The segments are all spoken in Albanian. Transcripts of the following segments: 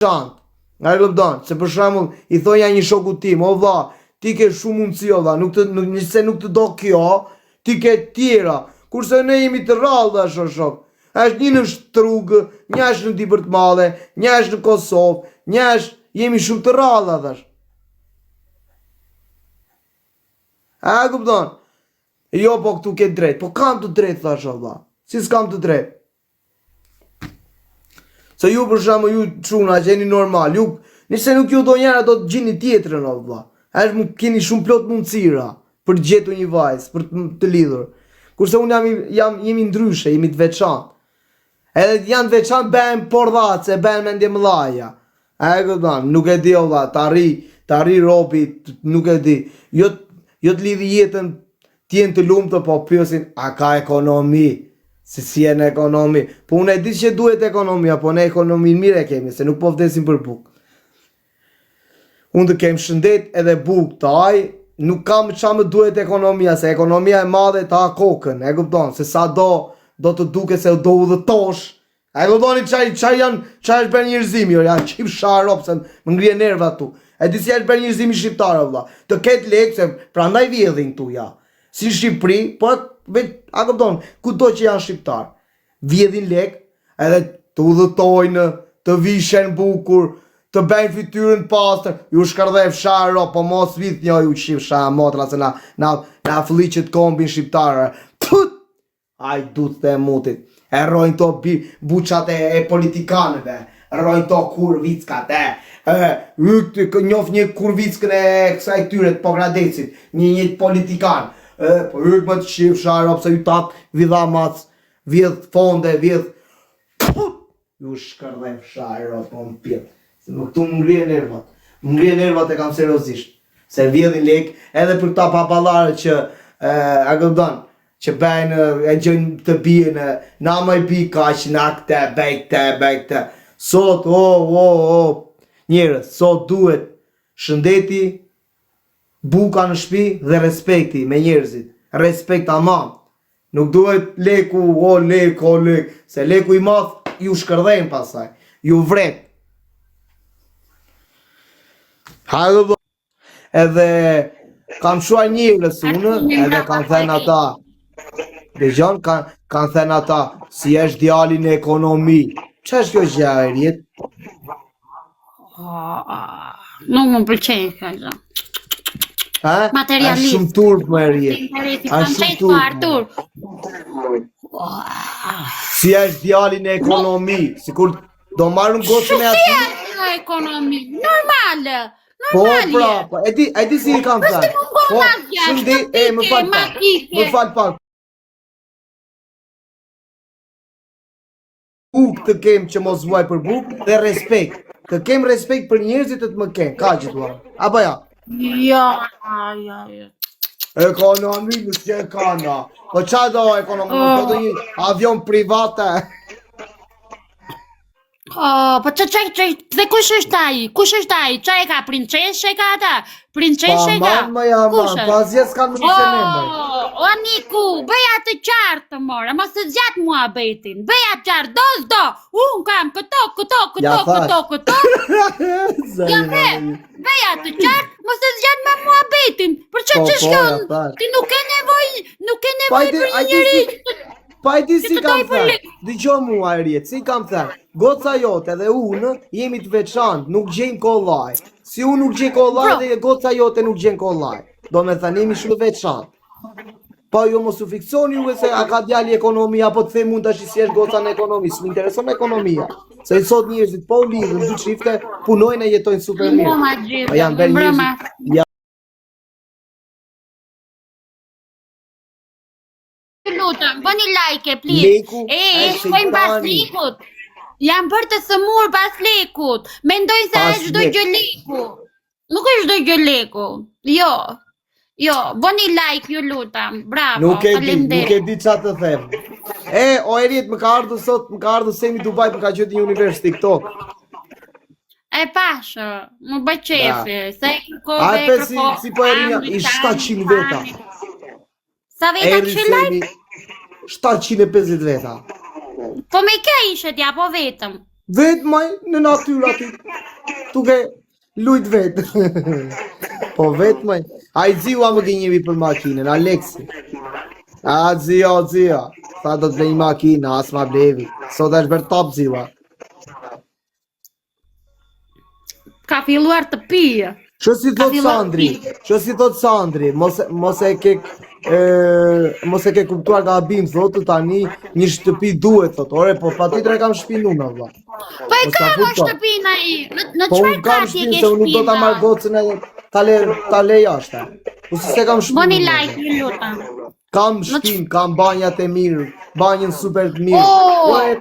veçantë. Nga e kupton, se për shembull i thoja një shoku tim, o vlla, ti ke shumë mundësi o vlla, nëse nuk të do kjo, ti ke tjera. Kurse ne jemi të rrallë dhe shok. Është një në Shtrugë, një është në Dibër të Madhe, një është në Kosovë, një është jemi shumë të rrallë dhe. A kupton? Jo, po këtu ke drejt. Po kam të drejt, thash valla. Si s'kam të drejt? Se ju për shembull ju çuna jeni normal, ju nëse nuk ju do njëra do të gjini tjetrën valla. Është keni shumë plot mundësira për të gjetur një vajzë, për të lidhur. Kurse unë jemi ndryshe, jemi të veçantë. Edhe janë të veçantë bëhen pordhace, bëhen mendje mëdhaja. A e kupton? Nuk e di valla, të arri robi, nuk e di. Jo të lidhi jetën të jenë të lumtë, po pyesin a ka ekonomi. Se si e në ekonomi. Po unë e di që duhet ekonomia, po ne ekonomin mire kemi, se nuk po vdesim për bukë. Unë të kem shëndet edhe bukë taj, nuk kam qa më duhet ekonomia, se ekonomia e madhe ta kokën, e kupton, se sa do të duke se do udhëtosh. E kuptoni qaj është bërë njërzimi, janë qip sharop, se më ngrije nerva tu. E di si është bërë njërzimi shqiptarë, vla. Të ketë lekë, se prandaj vjedhin tu, ja. Si Shqipëri, po a kupton, ku do që janë shqiptar, vjedhin lek, edhe të udhëtojnë, të vishen bukur, të bëjnë fytyrën pastër, ju shkërdhej fsharo, po mos vith një ju qif shara motra, se na fliqet kombin shqiptarë, put, aj du të mutit, e rojnë to buqat e politikanëve, rojnë to kurvickat, njof një kurvickën e kësaj tyre të Pogradecit, një politikanë, po hyk më të qif sharop se ju tak vidha mac, vjedh fonde, vjedh ju shkërdhej sharop po më pjetë, se më këtu më ngrije nervat e kam seriosisht, se vjedhin lek edhe për ta papallare që a këpdan, që bejnë e gjënë të bijën, na më i bi kaq, na këte, bej këte, sot, njërës, sot duhet shëndeti, buka në shpi dhe respekti me njerëzit. Respekt amam. Nuk duhet leku, lek, se leku i madh ju shkërdhejnë pasaj. Ju vret. Hajde edhe kam shuar njerëz unë, edhe kam thënë ata. Dëgjon, kanë thënë ata, si është djali në ekonomi. Që është kjo gjë e rjet? Nuk më pëlqej kjo gjë. Materialist. Është shumë turp më e rjet. Është shumë turp. Si është djali në ekonomi, sikur do marrën gocën e atij. Si është në ekonomi? Normale. Po, pra, e di si i kam thënë. Po, më fal pak. Buk të kem që mos vuaj për buk dhe respekt. Të kem respekt për njerëzit të më kem. Ka që duar. Apo ja? Ja. Ekonomi nuk që e kana. Po qa do ekonomi? Do të një avion private. Po dhe kush është ai? Kush është ai? Qa e ka? Princeshe ka ata? Princeshe ka? Pa man, jaman, pas jes kanë më njëse nëmbër. O Niku, bëja të qartë more, mos të zjatë mua betin. Bëja të qartë, do, unë kam këto. Ja me, bëja të qartë, mos të zjatë me mua betin. Për që shkjon, ti nuk e nevoj për një njëri. Pa e di si kam thënë, dëgjo mua e rjetë, si kam thënë, goca jote dhe unë jemi të veçantë, nuk gjenë kollaj. Si unë nuk gjenë kollaj dhe goca jote nuk gjenë kollaj. Do me thënë, jemi shumë veçantë. Po jo mos u fiksoni juve se a ka djali ekonomia, po të the mund të shqisjesh goca në ekonomi, së më intereson ekonomia. Se i sot njerëzit po u lidhën, dy çifte, punojnë e jetojnë super mirë. Po janë bërë njerëzit. Bëni like, please. Shkojmë pas lekut. Jam bërë të thëmur pas lekut. Mendojnë se është çdo gjë leku. Nuk është çdo gjë leku. Jo, bëni like, ju lutem. Bravo, faleminderit. Nuk e di çfarë të them. O Erit, më ka ardhur Semi Dubai, më ka gjetur një univers TikTok. E pashë, më bëj qefi. Se si po Erina, i 700 veta. Sa veta kishe like? 750 veta. Po me kja ishe tja, po vetëm? Vetë maj, në natyrë aty. duke lujt vetë. Po vetë mëj. A i ziua më gënjemi për makinën, Aleksi. A zia. Sa do të blej makina, as ma blevi. Sot është bërë top ziua. Ka filluar të pijë. Që si thot Sandri, mos e ke kuptuar gabim, thotë tani një shtëpi duhet, thotë, ore, po patjetër e kam shtëpinë unë, valla. Po e kam në shtëpinë ai, në çfarë kati e ke shtëpinë? Unë do ta marr gocën e ta lej jashtë. Po si se kam shtëpinë. Boni like, ju lutem. Kam shtëpinë, kam banjat e mirë, banjën super të mirë.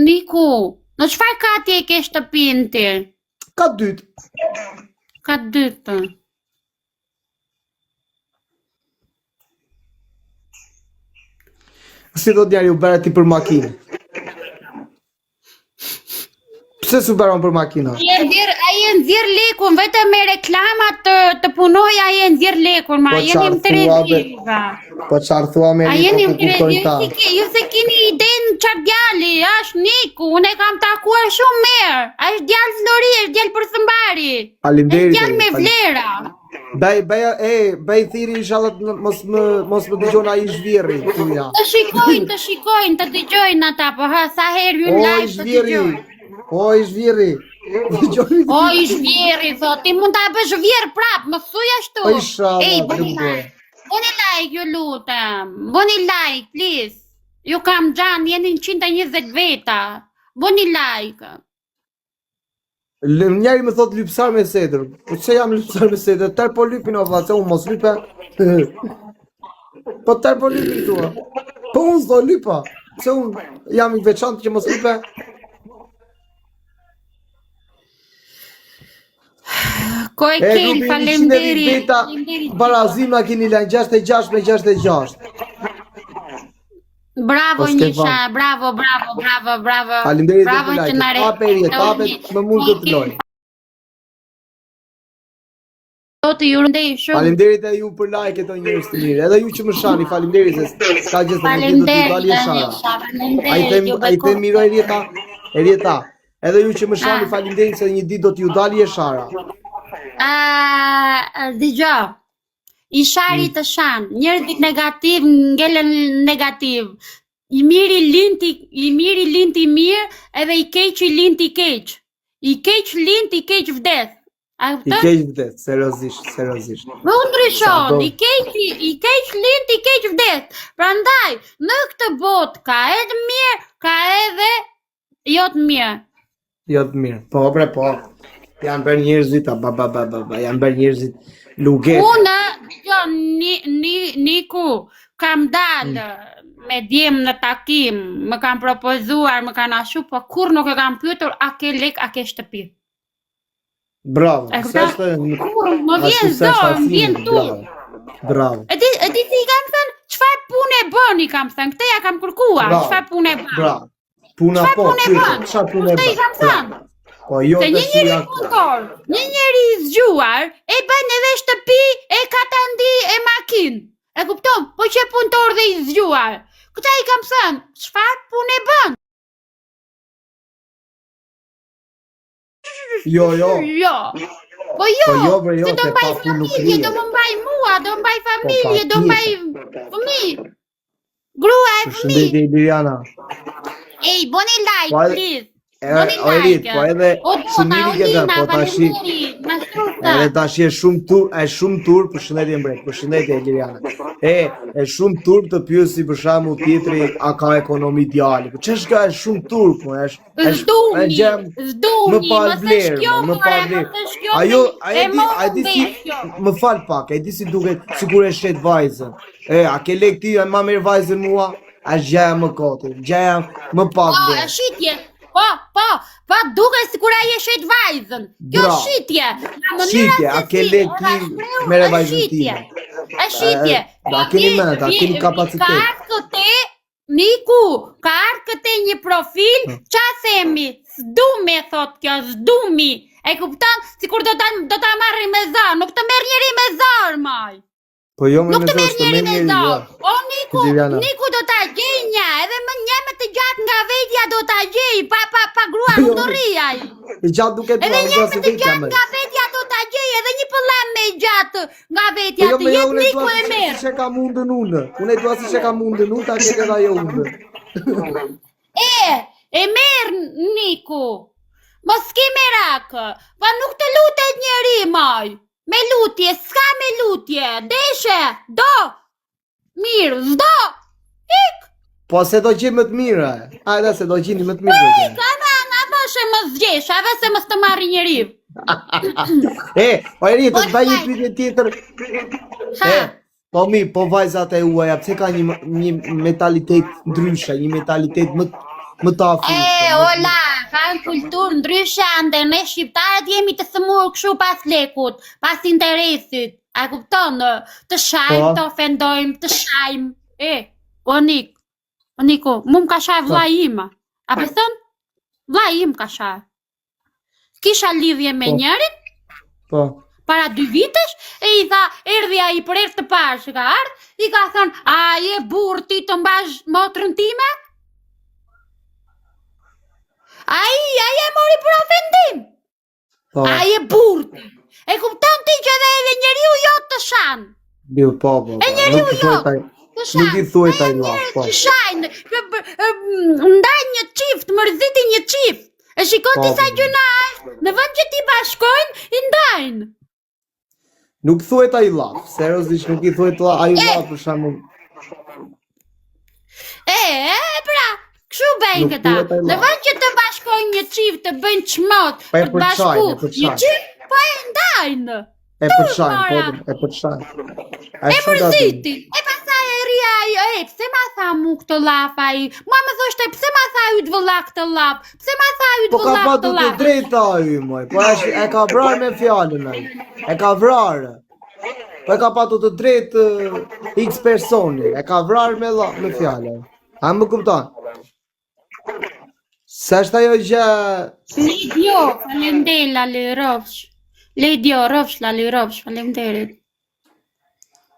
Niku, në çfarë kati e ke shtëpinë ti? Ka dytë. Ka dytë. Si do t'jari u bere ti për makinë? Pse s'u beron për makina? A je nxjerr lekun, vetëm me reklamat të punoj, a je nxjerr lekun, ma jeni më Tereziva. Po qarë thua me A jeni më Tereziva, ju se kini idenë qarë djali, është Niku, unë e kam takuar shumë merë, është djallë Flori, është djallë për Sëmbari, është djallë me vlera. Bej thiri inshallah mos më dëgjon ai zhvirri tuja. Të shikojnë, të dëgjojnë ata, po ha sa herë ju live të dëgjojnë. O i zhvirri. O i zhvirri, thot, ti mund ta bësh vjerë prap, më thuj ashtu. Ej, boni like, ju lutem. Boni like, please. Ju kam xhan, jeni 120 veta. Boni like. Njeri më thot lypsar me sedër. Po që jam lypsar me sedër? Tër po lypin o vla, se unë mos lype. Po tër po lypin tua. Po unë s'do lypa. Se unë jam i veçantë që mos lype. Ko e kel, falemderit. Barazima kini lajnë 66 me 66. Bravo Nisha, bravo. Falemderit bravo dhe që na tapet më mund të të loj. Falemderit edhe ju për like e të njërës të mirë. Edhe ju që më shani, falemderit se ka gjithë në një do t'ju dalje shara. A i them miro e rjeta. Edhe ju që më shani, falemderit se një dit do t'ju dalje shara. Dëgjo, i shari të shan, njerëzit negativ ngelen negativ. I miri linti mirë, edhe i keqi linti keq. I keq linti keq vdes. I keq vdes, seriozisht. Më ndryshon, i keq linti keq vdes. Prandaj, në këtë botë ka edhe mirë, ka edhe jo të mirë. Jo të mirë, po. Janë bërë njerëzit, janë bërë njerëzit luget. Unë, Niku, kam dalë me djemë në takim, më kam propozuar, më kanë ashu, po kur nuk e kam pyetur, a ke lek, a ke shtëpi. Bravo. Më vjen zorë, më vjen turë. Bravo. E di si i kam thënë, çfarë punë e bëni, kam thënë, këtë ja kam kërkuar, çfarë punë e bëni. Bravo. Puna po, çfarë punë e bëni. Po jo se një njeri punëtor, një njeri i zgjuar, e bën edhe shtëpi, e katandi, e makinë. E kupton? Po që punëtor dhe i zgjuar. Këta i kam thënë, çfarë punë e bën? Jo. Po jo, se do mbaj familje, do më mbaj mua, do mbaj familje, do mbaj fëmijë. Grua e fëmijë. Përshëndetje Liliana. Ej, boni like, please. Po edhe shumiri ke dhe, po tashi edhe tashi e shumë tur, përshëndetje mbrek, përshëndetje Liliana. E shumë tur të pyesi për shembull tjetri a ka ekonomi djali. Po ç'është ka shumë tur, po zdumi, më pa vlerë. Ajo, ai di si më fal pak, ai di si duket sikur e shet vajzën. A ke lek ti ma merr vajzën mua? A gjaja më koti, gjaja më pa vlerë. Shitje. Po, duke si kur ai e shet vajzën. Kjo shitje. Shitje, a ke lek ti mere vajzën time. E shitje. A keni ment, a keni kapacitet. Ka këtë, Niku, ka këtë një profil, qa themi, zdumi, thot kjo, zdumi. E kupton, si kur do ta marri me zarë, nuk të merr njeri me zarë, maj. Po jo më Nuk të merr njeri me jo. zot. O Niku do ta gjej një, edhe një më të gjatë nga vetja do ta gjej, pa grua nuk do rri ai. I gjatë duket Edhe një më të gjatë nga vetja do ta gjej, edhe një pëllam me gjatë nga vetja të jetë Niku e merr. Se ka mundën unë. Unë dua si se ka mundën unë ta ketë ajo unë. E merr Niku. Mos ke merak. Pa nuk të lutet njeri maj. Me lutje, s'ka me lutje, deshe, do, mirë, zdo, ik. Po se do gjej më të mira, ajde se do gjeni më të mirë. Ik, nga thoshe më zgjesh, ave se mos të marri njeri. O eri, të të baj një pyetje tjetër. Po mi, po vajzat e uaja, pse ka një mentalitet ndryshe, një mentalitet më të afirshëm. Ola, kanë kulturë ndryshe, ande ne shqiptarët jemi të thëmurë kështu pas lekut, pas interesit. A kupton, të shajmë, të ofendojmë, të shajmë. O Niku, mu më ka shaj vlla ima. A pëthën? Vlla im ka shaj. Kisha lidhje me njërin, para 2 vitesh, e i tha, erdhi ai për herë të parë që ka ardhë, i ka thënë, a je burr ti të mbash motrën time? Ai e mori për ofendim. Ai e burr ti. E kupton ti që edhe njeriu jo të shan. Po. E njeriu jo. Nuk i thuaj taj laf, po. Të shajnë, ndaj një qift, mërziti një qift. E shikon ti sa gjëna është, në vend që ti bashkojnë, i ndajnë. Nuk thuaj taj laf, seriozisht nuk i thuaj taj laf për shembull. Pra, kështu bëjnë këta, në vend që të bashkojnë një qift, të bëjnë çmot, për të bashku një qift, po e ndajnë. E përshajnë. E mërziti, e pasaj e ria i, pse ma tha mu këtë laf a i, ma më thoshte, pse ma tha ju të vëlla këtë laf, pse ma tha ju të vëlla këtë laf. Po ka patu të drejta ju, moj, po e ka vrarë me fjallën a i, e ka vrarë. Po e ka patu të drejtë x personi, e ka vrarë me fjallën. A më kupton? Se është ajo gjë... Ledio, falemderit, lali rofsh. Ledio, rofsh, lali rofsh, falemderit.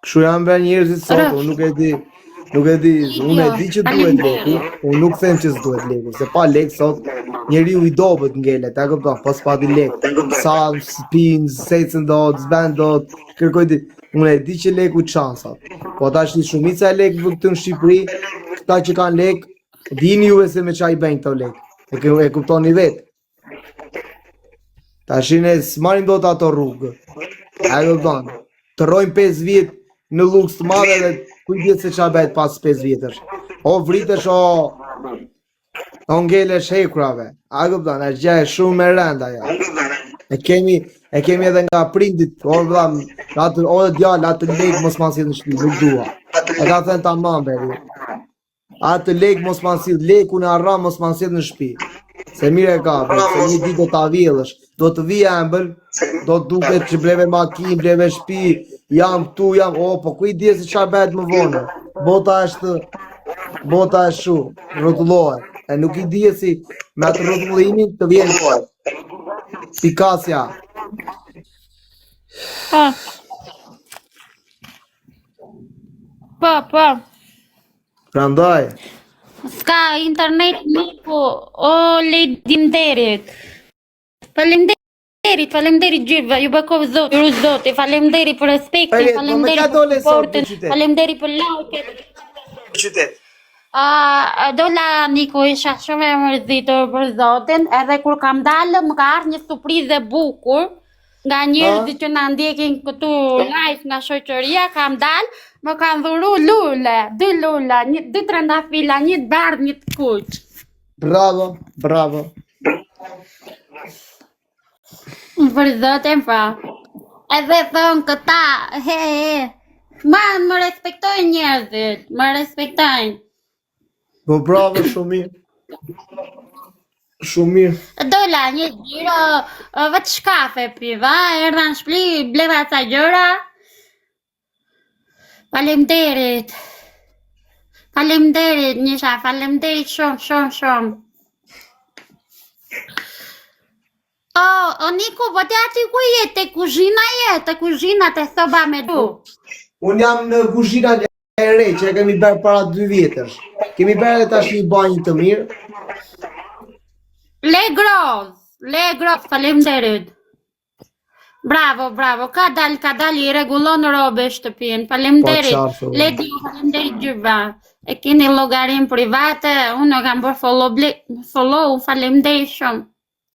Kështu janë bërë njerëzit sot, unë nuk e di, unë e di që duhet leku, unë nuk them që s'duhet leku, se pa lek sot njeriu i dobët ngelet, e këpëton, pas pa di lek, sa spin, secën dot, zben dot, kërkoj di, unë e di që leku qansat, po ta është një shumica e lek këtë në Shqipëri, këta që kanë lek, dini juve se me qa i bëjnë këto lek, e kupton një vetë, ta është ne s'marim do të ato rrugë, e këpëton, të rojmë 5 vjetë, në luks të madhe dhe kujtjet se qa bëjt pas 5 vjetësh. O vritesh, o ngelesh hekrave. A këpëtan, është gjë shumë e rënda ja. E kemi edhe nga prindit, o dhe djallë, atë lek mos ma si në shpi, nuk dua. E ka thënë ta mamberi. Atë lek mos ma si, leku në arram mos ma si në shpi. Se mire ka, se një dit do t'a vjellësh. Do të vija embër, do të duket që bleve makin, bleve shpi, jam këtu, po ku i dje se qa bëhet më vonë, bota është shu, rrotullohet, e nuk i dje si me atë rrotullimin të vjen pikasja. Po. Prandaj. S'ka internet Niku, o Ledimderit. Falemderit gjithve, ju bëkov zot, ju zot, falemderit për respektin, falemderit për supportin, falemderit për like. Qytet. Dola Niku isha shumë e mërzitur për zotin, edhe kur kam dalë më ka ardhur një surprizë e bukur nga njerëzit që na ndjekin këtu live nga shoqëria, kam dalë, më kanë dhuru lule, 2 lula, 2 trëndafila, një të bardhë, një të kuq. Bravo. Për zotin pra. Edhe thonë këta, më respektojnë njerëzit, më respektojnë. Po bravo, shumë mirë. Dola një gjiro, vetë shkafe piva, erdha në shpli, bleva ca gjëra. Falemderit, Nisha, falemderit shumë. O Niku, po te ati ku jetë, te kuzhina te soba me du. Unë jam në kuzhina e re që e kemi bërë para 2 vjetësh. Kemi bërë tash një banjë të mirë. Le groz, faleminderit. Bravo, ka dal i rregullon robe shtëpinë. Faleminderit. Le di, faleminderit gjyba. E keni llogarin private, unë kam bërë follow, faleminderit shumë.